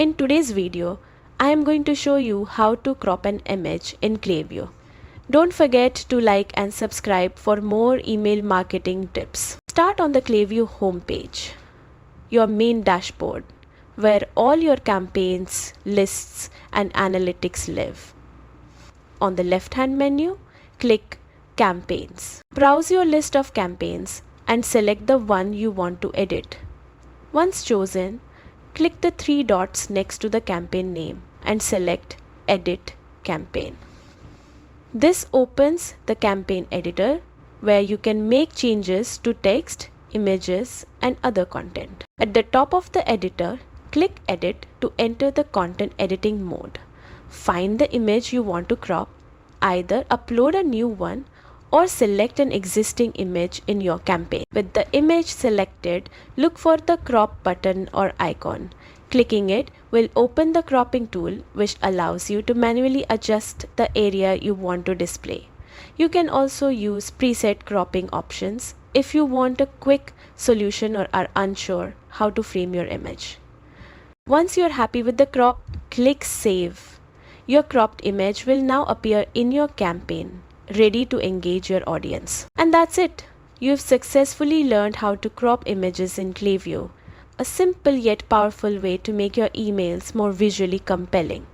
In today's video, I am going to show you how to crop an image in Klaviyo. Don't forget to like and subscribe for more email marketing tips. Start on the Klaviyo homepage, your main dashboard, where all your campaigns, lists, and analytics live. On the left-hand menu, click Campaigns. Browse your list of campaigns and select the one you want to edit. Once chosen, click the three dots next to the campaign name and select Edit Campaign. This opens the campaign editor where you can make changes to text, images, and other content. At the top of the editor, click Edit to enter the content editing mode. Find the image you want to crop, either upload a new one or select an existing image in your campaign. With the image selected, look for the crop button or icon. Clicking it will open the cropping tool, which allows you to manually adjust the area you want to display. You can also use preset cropping options if you want a quick solution or are unsure how to frame your image. Once you're happy with the crop, click Save. Your cropped image will now appear in your campaign, ready to engage your audience. And that's it. You've successfully learned how to crop images in Klaviyo, a simple yet powerful way to make your emails more visually compelling.